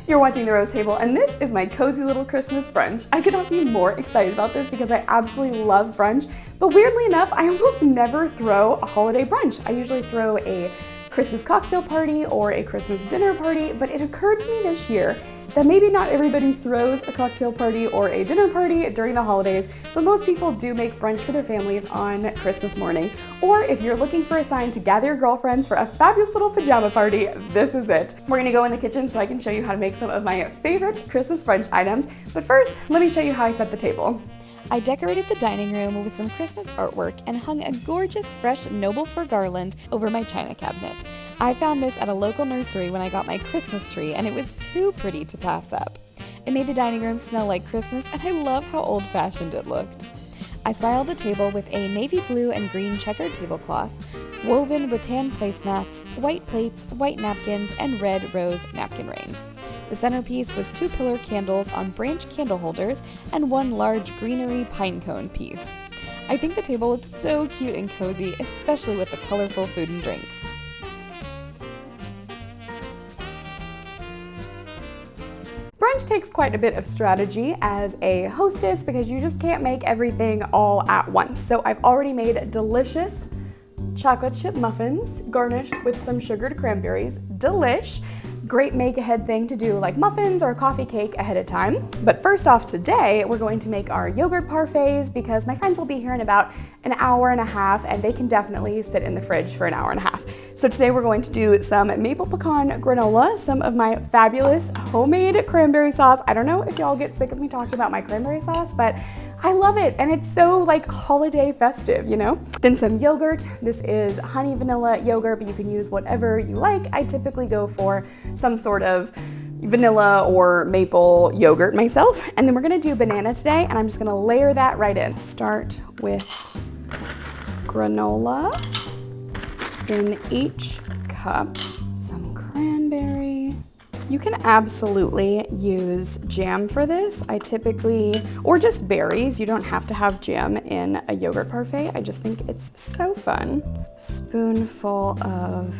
You're watching The Rose Table, and this is my cozy little Christmas brunch. I could not be more excited about this because I absolutely love brunch, but weirdly enough, I almost never throw a holiday brunch. I usually throw a Christmas cocktail party or a Christmas dinner party, but it occurred to me this year that maybe not everybody throws a cocktail party or a dinner party during the holidays, but most people do make brunch for their families on Christmas morning. Or if you're looking for a sign to gather your girlfriends for a fabulous little pajama party, this is it. We're gonna go in the kitchen so I can show you how to make some of my favorite Christmas brunch items. But first, let me show you how I set the table. I decorated the dining room with some Christmas artwork and hung a gorgeous fresh noble fir garland over my china cabinet. I found this at a local nursery when I got my Christmas tree, and it was too pretty to pass up. It made the dining room smell like Christmas, and I love how old-fashioned it looked. I styled the table with a navy blue and green checkered tablecloth, woven rattan placemats, white plates, white napkins, and red rose napkin rings. The centerpiece was 2 pillar candles on branch candle holders and 1 large greenery pine cone piece. I think the table looked so cute and cozy, especially with the colorful food and drinks. Brunch takes quite a bit of strategy as a hostess because you just can't make everything all at once. So I've already made delicious chocolate chip muffins garnished with some sugared cranberries. Delish. Great make-ahead thing to do like muffins or a coffee cake ahead of time. But first off today, we're going to make our yogurt parfaits because my friends will be here in about an hour and a half and they can definitely sit in the fridge for an hour and a half. So today we're going to do some maple pecan granola, some of my fabulous homemade cranberry sauce. I don't know if y'all get sick of me talking about my cranberry sauce, but I love it and it's so like holiday festive, you know? Then some yogurt. This is honey vanilla yogurt, but you can use whatever you like. I typically go for some sort of vanilla or maple yogurt myself. And then we're gonna do banana today and I'm just gonna layer that right in. Start with granola in each cup, some cranberry. You can absolutely use jam for this. I typically, or just berries. You don't have to have jam in a yogurt parfait. I just think it's so fun. Spoonful of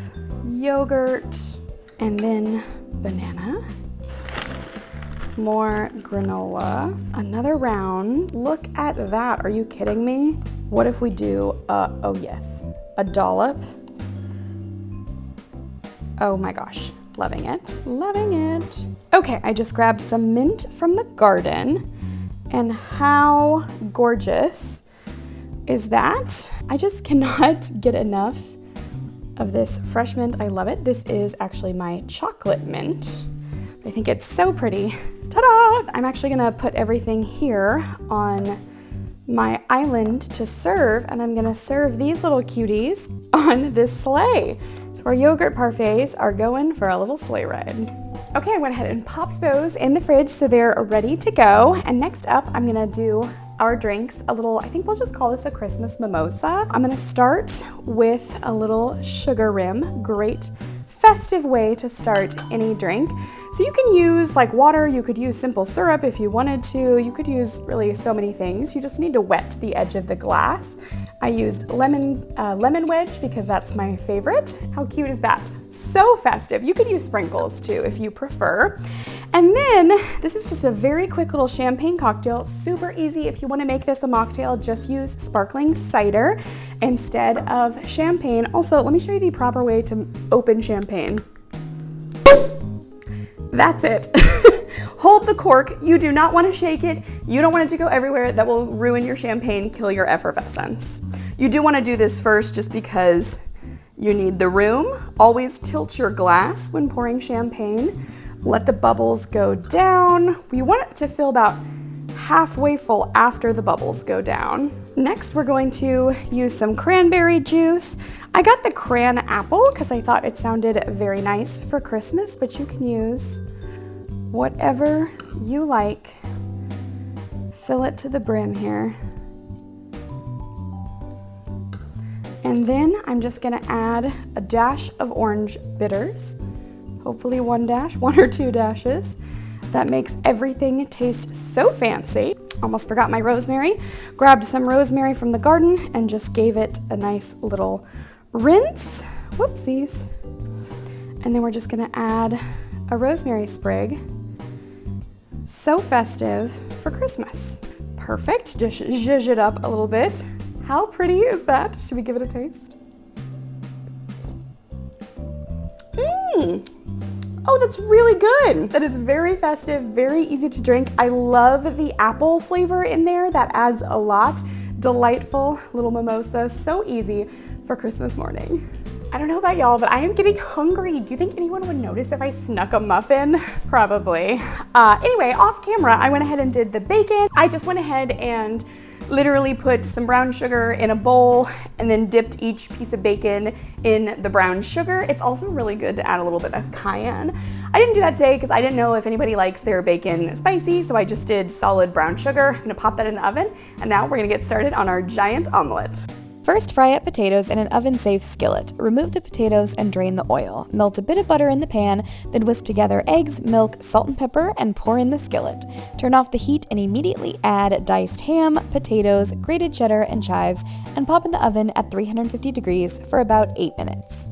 yogurt and then banana. More granola. Another round. Look at that. Are you kidding me? What if we do, oh yes, a dollop. Oh my gosh. Loving it, loving it. Okay, I just grabbed some mint from the garden, and how gorgeous is that? I just cannot get enough of this fresh mint. I love it. This is actually my chocolate mint. I think it's so pretty. Ta-da! I'm actually gonna put everything here on my island to serve, and I'm gonna serve these little cuties on this sleigh. So our yogurt parfaits are going for a little sleigh ride. Okay, I went ahead and popped those in the fridge so they're ready to go. And next up, I'm gonna do our drinks, a little, I think we'll just call this a Christmas mimosa. I'm gonna start with a little sugar rim. Great festive way to start any drink. So you can use like water, you could use simple syrup if you wanted to, you could use really so many things. You just need to wet the edge of the glass. I used lemon wedge because that's my favorite. How cute is that? So festive. You could use sprinkles too if you prefer. And then this is just a very quick little champagne cocktail. Super easy. If you want to make this a mocktail, just use sparkling cider instead of champagne. Also, let me show you the proper way to open champagne. That's it. Hold the cork. You do not want to shake it. You don't want it to go everywhere. That will ruin your champagne, kill your effervescence. You do want to do this first just because you need the room. Always tilt your glass when pouring champagne. Let the bubbles go down. We want it to fill about halfway full after the bubbles go down. Next, we're going to use some cranberry juice. I got the cran apple because I thought it sounded very nice for Christmas, but you can use whatever you like. Fill it to the brim here. And then I'm just gonna add a dash of orange bitters. Hopefully one or 2 dashes. That makes everything taste so fancy. Almost forgot my rosemary. Grabbed some rosemary from the garden and just gave it a nice little rinse. Whoopsies. And then we're just gonna add a rosemary sprig So festive for Christmas. Perfect, just zhuzh it up a little bit. How pretty is that? Should we give it a taste? Oh, that's really good. That is very festive, very easy to drink. I love the apple flavor in there. That adds a lot. Delightful little mimosa, so easy for Christmas morning. I don't know about y'all, but I am getting hungry. Do you think anyone would notice if I snuck a muffin? Probably. Anyway, off camera, I went ahead and did the bacon. I just went ahead and literally put some brown sugar in a bowl and then dipped each piece of bacon in the brown sugar. It's also really good to add a little bit of cayenne. I didn't do that today because I didn't know if anybody likes their bacon spicy, so I just did solid brown sugar. I'm gonna pop that in the oven, and now we're gonna get started on our giant omelet. First, fry up potatoes in an oven-safe skillet. Remove the potatoes and drain the oil. Melt a bit of butter in the pan, then whisk together eggs, milk, salt and pepper, and pour in the skillet. Turn off the heat and immediately add diced ham, potatoes, grated cheddar, and chives, and pop in the oven at 350 degrees for about 8 minutes.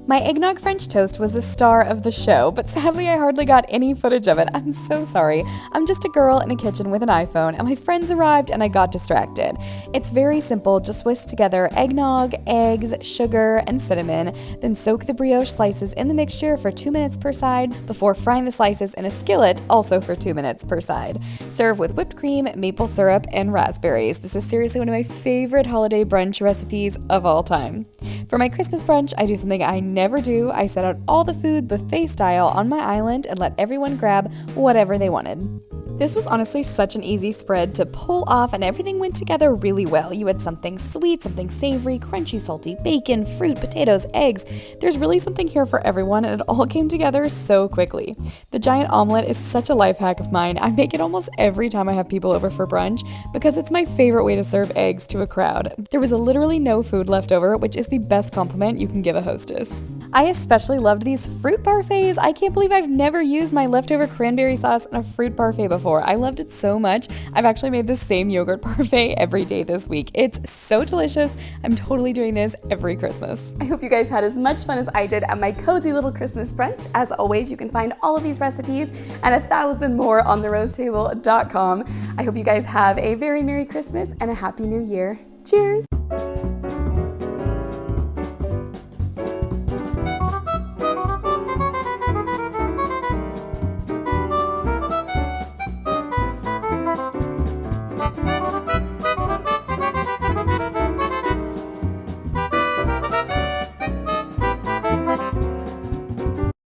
My eggnog French toast was the star of the show, but sadly I hardly got any footage of it. I'm so sorry. I'm just a girl in a kitchen with an iPhone, and my friends arrived and I got distracted. It's very simple. Just whisk together eggnog, eggs, sugar, and cinnamon, then soak the brioche slices in the mixture for 2 minutes per side before frying the slices in a skillet, also for 2 minutes per side. Serve with whipped cream, maple syrup, and raspberries. This is seriously one of my favorite holiday brunch recipes of all time. For my Christmas brunch, I do something I never do. I set out all the food buffet style on my island and let everyone grab whatever they wanted. This was honestly such an easy spread to pull off, and everything went together really well. You had something sweet, something savory, crunchy, salty, bacon, fruit, potatoes, eggs. There's really something here for everyone, and it all came together so quickly. The giant omelet is such a life hack of mine. I make it almost every time I have people over for brunch because it's my favorite way to serve eggs to a crowd. There was literally no food left over, which is the best compliment you can give a hostess. I especially loved these fruit parfaits. I can't believe I've never used my leftover cranberry sauce in a fruit parfait before. I loved it so much. I've actually made the same yogurt parfait every day this week. It's so delicious. I'm totally doing this every Christmas. I hope you guys had as much fun as I did at my cozy little Christmas brunch. As always, you can find all of these recipes and 1,000 more on therosetable.com. I hope you guys have a very Merry Christmas and a Happy New Year. Cheers!